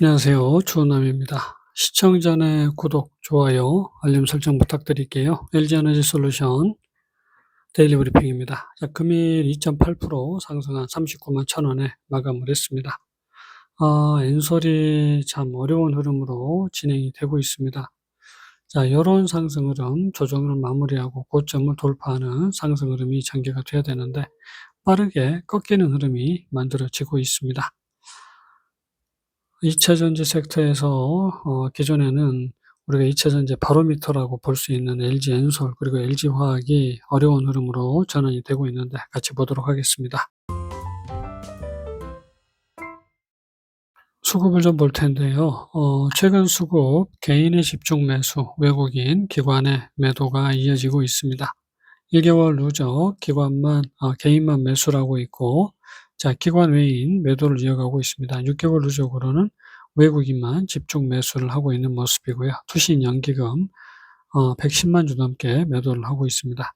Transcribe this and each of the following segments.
안녕하세요. 주호남입니다. 시청 전에 구독, 좋아요, 알림 설정 부탁드릴게요. LG에너지솔루션 데일리 브리핑입니다. 자, 금일 2.8% 상승한 39만 1,000원에 마감을 했습니다. 엔솔이 참 어려운 흐름으로 진행이 되고 있습니다. 자, 이런 상승 흐름, 조정을 마무리하고 고점을 돌파하는 상승 흐름이 전개가 돼야 되는데 빠르게 꺾이는 흐름이 만들어지고 있습니다. 2차전지 섹터에서 기존에는 우리가 2차전지 바로미터라고 볼 수 있는 LG엔솔 그리고 LG화학이 어려운 흐름으로 전환이 되고 있는데 같이 보도록 하겠습니다. 수급을 좀 볼 텐데요. 최근 수급 개인의 집중 매수, 외국인, 기관의 매도가 이어지고 있습니다. 1개월 누적 개인만 매수를 하고 있고, 자, 기관 외인 매도를 이어가고 있습니다. 6개월 누적으로는 외국인만 집중 매수를 하고 있는 모습이고요. 투신 연기금 110만 주 넘게 매도를 하고 있습니다.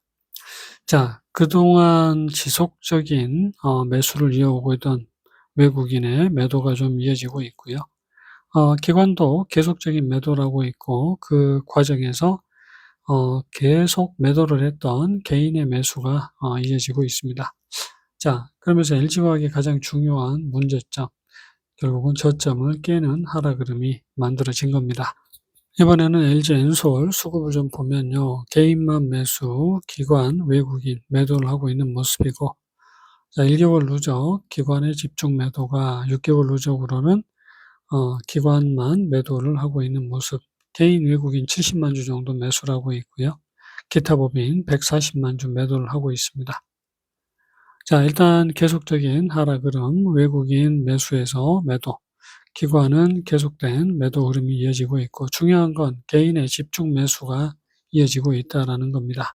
자, 그동안 지속적인 매수를 이어오고 있던 외국인의 매도가 좀 이어지고 있고요. 기관도 계속적인 매도를 하고 있고, 그 과정에서 계속 매도를 했던 개인의 매수가 이어지고 있습니다. 자, 그러면서 LG화학의 가장 중요한 문제점, 결국은 저점을 깨는 하락 흐름이 만들어진 겁니다. 이번에는 LG엔솔 수급을 좀 보면요. 개인만 매수, 기관, 외국인 매도를 하고 있는 모습이고, 자, 1개월 누적 기관의 집중 매도가 6개월 누적으로는 기관만 매도를 하고 있는 모습. 개인 외국인 70만 주 정도 매수를 하고 있고요. 기타 법인 140만 주 매도를 하고 있습니다. 자, 일단 계속적인 하락 흐름, 외국인 매수에서 매도, 기관은 계속된 매도 흐름이 이어지고 있고, 중요한 건 개인의 집중 매수가 이어지고 있다라는 겁니다.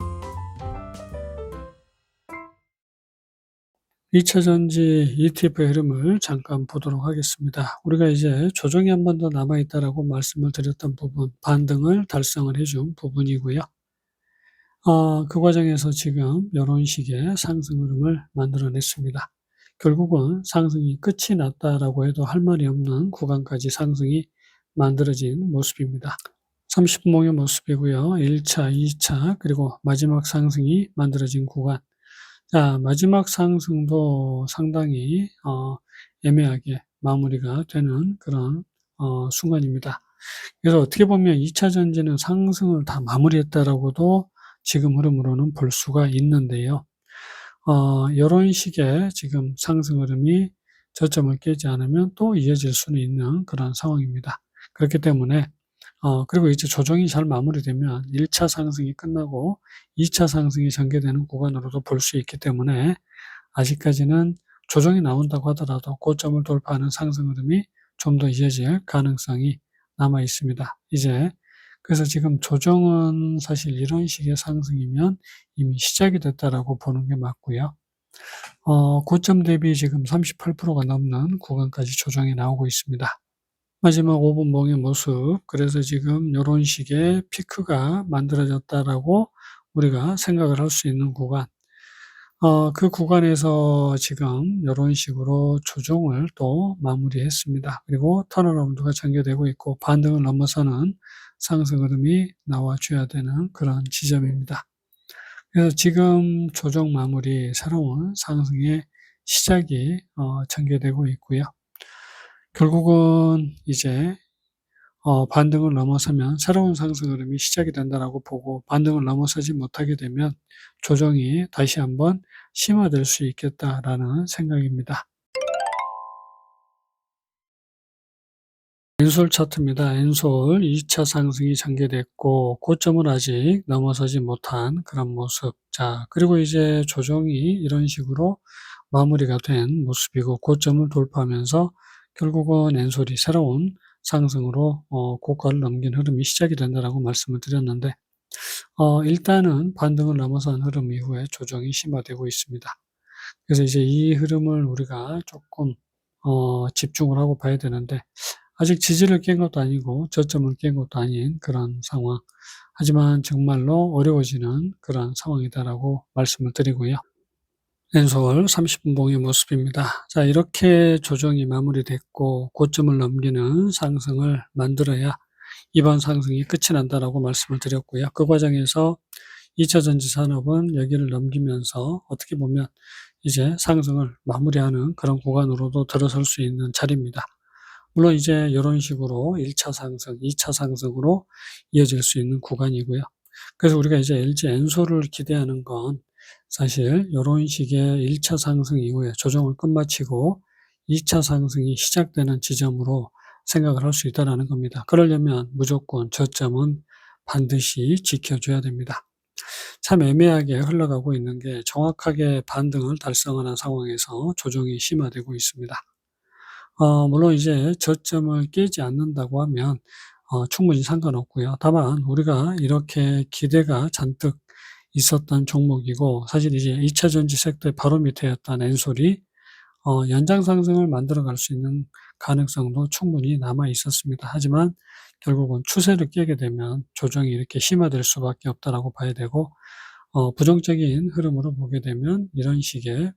2차전지 ETF의 흐름을 잠깐 보도록 하겠습니다. 우리가 이제 조정이 한 번 더 남아있다라고 말씀을 드렸던 부분, 반등을 달성을 해준 부분이고요. 그 과정에서 지금 이런 식의 상승 흐름을 만들어냈습니다. 결국은 상승이 끝이 났다라고 해도 할 말이 없는 구간까지 상승이 만들어진 모습입니다. 30분봉의 모습이고요. 1차, 2차, 그리고 마지막 상승이 만들어진 구간. 자, 마지막 상승도 상당히 애매하게 마무리가 되는 그런 순간입니다. 그래서 어떻게 보면 2차 전지는 상승을 다 마무리했다라고도 지금 흐름으로는 볼 수가 있는데요. 요런 식의 지금 상승 흐름이 저점을 깨지 않으면 또 이어질 수는 있는 그런 상황입니다. 그렇기 때문에 그리고 이제 조정이 잘 마무리되면 1차 상승이 끝나고 2차 상승이 전개되는 구간으로도 볼 수 있기 때문에 아직까지는 조정이 나온다고 하더라도 고점을 돌파하는 상승 흐름이 좀 더 이어질 가능성이 남아 있습니다. 그래서 지금 조정은 사실 이런 식의 상승이면 이미 시작이 됐다라고 보는 게 맞고요. 고점 대비 지금 38%가 넘는 구간까지 조정이 나오고 있습니다. 마지막 5분봉의 모습, 그래서 지금 요런 식의 피크가 만들어졌다라고 우리가 생각을 할 수 있는 구간, 그 구간에서 지금 요런 식으로 조정을 또 마무리했습니다. 그리고 턴어라운드가 전개되고 있고 반등을 넘어서는 상승 흐름이 나와줘야 되는 그런 지점입니다. 그래서 지금 조정 마무리, 새로운 상승의 시작이 전개되고 있고요. 결국은 이제 반등을 넘어서면 새로운 상승 흐름이 시작이 된다라고 보고, 반등을 넘어서지 못하게 되면 조정이 다시 한번 심화될 수 있겠다라는 생각입니다. 엔솔 차트입니다. 엔솔 2차 상승이 전개됐고 고점을 아직 넘어서지 못한 그런 모습. 자, 그리고 이제 조정이 이런 식으로 마무리가 된 모습이고 고점을 돌파하면서 결국은 엔솔이 새로운 상승으로 고가를 넘긴 흐름이 시작이 된다라고 말씀을 드렸는데, 일단은 반등을 넘어선 흐름 이후에 조정이 심화되고 있습니다. 그래서 이제 이 흐름을 우리가 조금 집중을 하고 봐야 되는데, 아직 지지를 깬 것도 아니고 저점을 깬 것도 아닌 그런 상황. 하지만 정말로 어려워지는 그런 상황이다라고 말씀을 드리고요. 엔솔 30분 봉의 모습입니다. 자, 이렇게 조정이 마무리됐고 고점을 넘기는 상승을 만들어야 이번 상승이 끝이 난다라고 말씀을 드렸고요. 그 과정에서 2차 전지 산업은 여기를 넘기면서 어떻게 보면 이제 상승을 마무리하는 그런 구간으로도 들어설 수 있는 자리입니다. 물론 이제 이런 식으로 1차 상승, 2차 상승으로 이어질 수 있는 구간이고요. 그래서 우리가 이제 LG 엔솔을 기대하는 건 사실 이런 식의 1차 상승 이후에 조정을 끝마치고 2차 상승이 시작되는 지점으로 생각을 할 수 있다는 겁니다. 그러려면 무조건 저점은 반드시 지켜줘야 됩니다. 참 애매하게 흘러가고 있는 게 정확하게 반등을 달성하는 상황에서 조정이 심화되고 있습니다. 물론 이제 저점을 깨지 않는다고 하면 충분히 상관없고요. 다만 우리가 이렇게 기대가 잔뜩 있었던 종목이고 사실 이제 2차 전지 섹터의 바로 밑에였던 엔솔이 연장 상승을 만들어 갈 수 있는 가능성도 충분히 남아 있었습니다. 하지만 결국은 추세를 깨게 되면 조정이 이렇게 심화될 수밖에 없다라고 봐야 되고 부정적인 흐름으로 보게 되면 이런 식의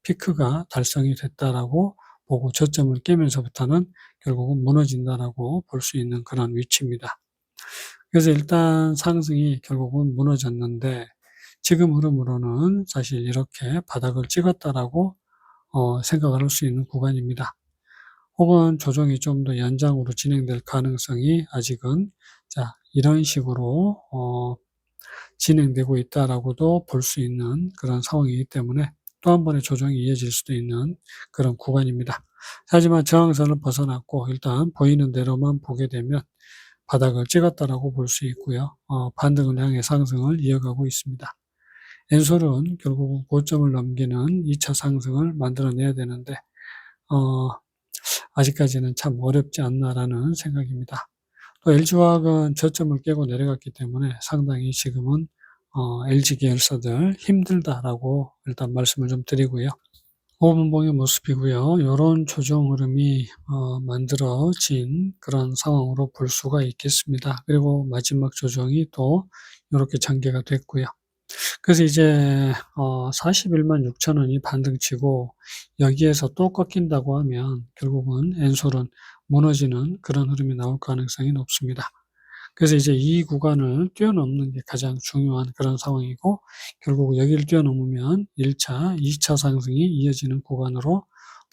피크가 달성이 됐다라고 보고 저점을 깨면서부터는 결국은 무너진다라고 볼 수 있는 그런 위치입니다. 그래서 일단 상승이 결국은 무너졌는데 지금 흐름으로는 사실 이렇게 바닥을 찍었다라고 생각을 할 수 있는 구간입니다. 혹은 조정이 좀 더 연장으로 진행될 가능성이 아직은 이런 식으로 진행되고 있다라고도 볼 수 있는 그런 상황이기 때문에 또 한 번의 조정이 이어질 수도 있는 그런 구간입니다. 하지만 저항선을 벗어났고 일단 보이는 대로만 보게 되면 바닥을 찍었다라고 볼 수 있고요. 반등을 향해 상승을 이어가고 있습니다. 엔솔은 결국은 고점을 넘기는 2차 상승을 만들어내야 되는데 아직까지는 참 어렵지 않나라는 생각입니다. 또 LG화학은 저점을 깨고 내려갔기 때문에 상당히 지금은 LG 계열사들 힘들다라고 일단 말씀을 좀 드리고요. 5분봉의 모습이고요. 요런 조정 흐름이 만들어진 그런 상황으로 볼 수가 있겠습니다. 그리고 마지막 조정이 또 요렇게 전개가 됐고요. 그래서 이제 41만 6천 원이 반등치고 여기에서 또 꺾인다고 하면 결국은 엔솔은 무너지는 그런 흐름이 나올 가능성이 높습니다. 그래서 이제 이 구간을 뛰어넘는 게 가장 중요한 그런 상황이고 결국 여기를 뛰어넘으면 1차, 2차 상승이 이어지는 구간으로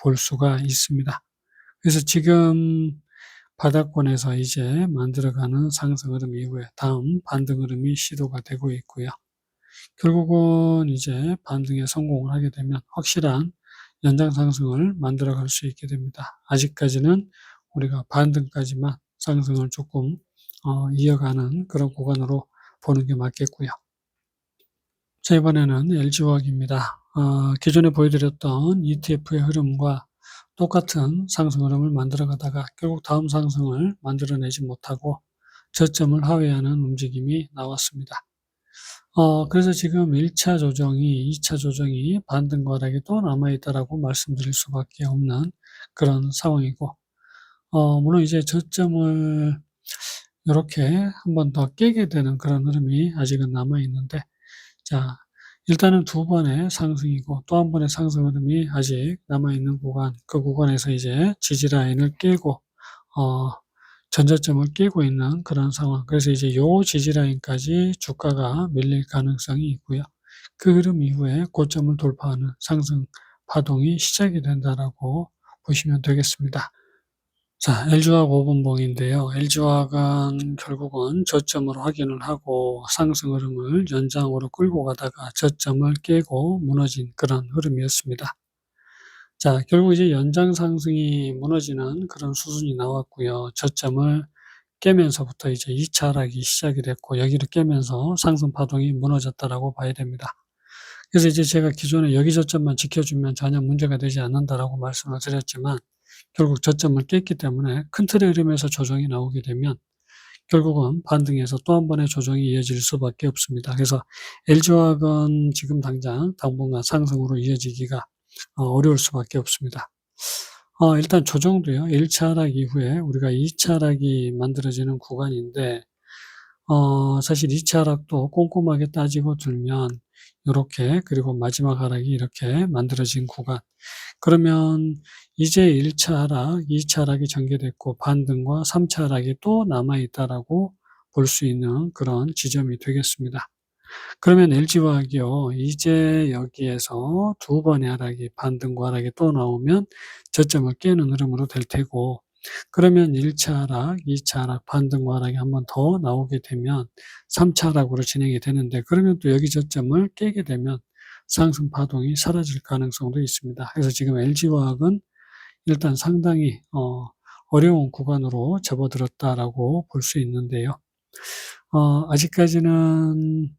볼 수가 있습니다. 그래서 지금 바닥권에서 이제 만들어가는 상승 흐름 이후에 다음 반등 흐름이 시도가 되고 있고요. 결국은 이제 반등에 성공을 하게 되면 확실한 연장 상승을 만들어갈 수 있게 됩니다. 아직까지는 우리가 반등까지만 상승을 조금 이어가는 그런 구간으로 보는 게 맞겠고요. 자, 이번에는 LG화학입니다. 기존에 보여드렸던 ETF의 흐름과 똑같은 상승 흐름을 만들어가다가 결국 다음 상승을 만들어내지 못하고 저점을 하회하는 움직임이 나왔습니다. 그래서 지금 1차 조정이 2차 조정이 반등과 하락이 또 남아있다라고 말씀드릴 수밖에 없는 그런 상황이고 물론 이제 저점을 요렇게 한 번 더 깨게 되는 그런 흐름이 아직은 남아있는데 일단은 2번의 상승이고 또 한 번의 상승 흐름이 아직 남아있는 구간, 그 구간에서 이제 지지 라인을 깨고 전저점을 깨고 있는 그런 상황. 그래서 이제 요 지지 라인까지 주가가 밀릴 가능성이 있고요. 그 흐름 이후에 고점을 돌파하는 상승 파동이 시작이 된다라고 보시면 되겠습니다. 자, LG화학 5분봉인데요. LG화학은 결국은 저점을 확인을 하고 상승 흐름을 연장으로 끌고 가다가 저점을 깨고 무너진 그런 흐름이었습니다. 자, 결국 이제 연장 상승이 무너지는 그런 수순이 나왔고요. 저점을 깨면서부터 이제 2차 하락이 시작이 됐고 여기를 깨면서 상승 파동이 무너졌다라고 봐야 됩니다. 그래서 이제 제가 기존에 여기 저점만 지켜주면 전혀 문제가 되지 않는다라고 말씀을 드렸지만 결국 저점을 깼기 때문에 큰 틀의 흐름에서 조정이 나오게 되면 결국은 반등해서 또 한 번의 조정이 이어질 수밖에 없습니다. 그래서 LG화학은 지금 당장 당분간 상승으로 이어지기가 어려울 수밖에 없습니다. 일단 조정도요. 1차 하락 이후에 우리가 2차 하락이 만들어지는 구간인데 사실 2차 하락도 꼼꼼하게 따지고 들면 요렇게, 그리고 마지막 하락이 이렇게 만들어진 구간. 그러면 이제 1차 하락, 2차 하락이 전개됐고 반등과 3차 하락이 또 남아 있다라고 볼 수 있는 그런 지점이 되겠습니다. 그러면 LG화학이요, 이제 여기에서 두 번의 하락이, 반등과 하락이 또 나오면 저점을 깨는 흐름으로 될 테고, 그러면 1차 하락, 2차 하락, 반등과 하락이 한 번 더 나오게 되면 3차 하락으로 진행이 되는데, 그러면 또 여기 저점을 깨게 되면 상승 파동이 사라질 가능성도 있습니다. 그래서 지금 LG화학은 일단 상당히 어려운 구간으로 접어들었다라고 볼 수 있는데요. 아직까지는,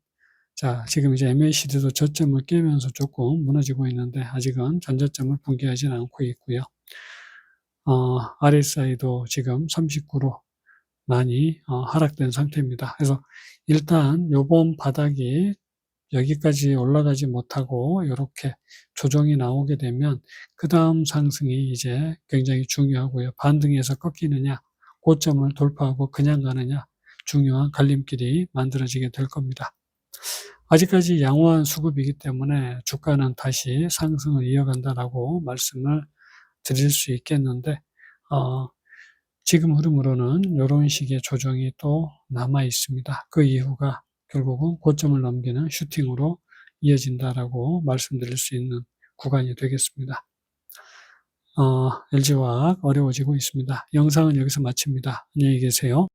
자, 지금 이제 MACD도 저점을 깨면서 조금 무너지고 있는데 아직은 전저점을 붕괴하지는 않고 있고요. RSI도 지금 39로 많이 하락된 상태입니다. 그래서 일단 요번 바닥이 여기까지 올라가지 못하고 이렇게 조정이 나오게 되면 그 다음 상승이 이제 굉장히 중요하고요. 반등해서 꺾이느냐, 고점을 돌파하고 그냥 가느냐, 중요한 갈림길이 만들어지게 될 겁니다. 아직까지 양호한 수급이기 때문에 주가는 다시 상승을 이어간다라고 말씀을 드릴 수 있겠는데, 지금 흐름으로는 이런 식의 조정이 또 남아 있습니다. 그 이후가 결국은 고점을 넘기는 슈팅으로 이어진다라고 말씀드릴 수 있는 구간이 되겠습니다. LG화학 어려워지고 있습니다. 영상은 여기서 마칩니다. 안녕히 계세요.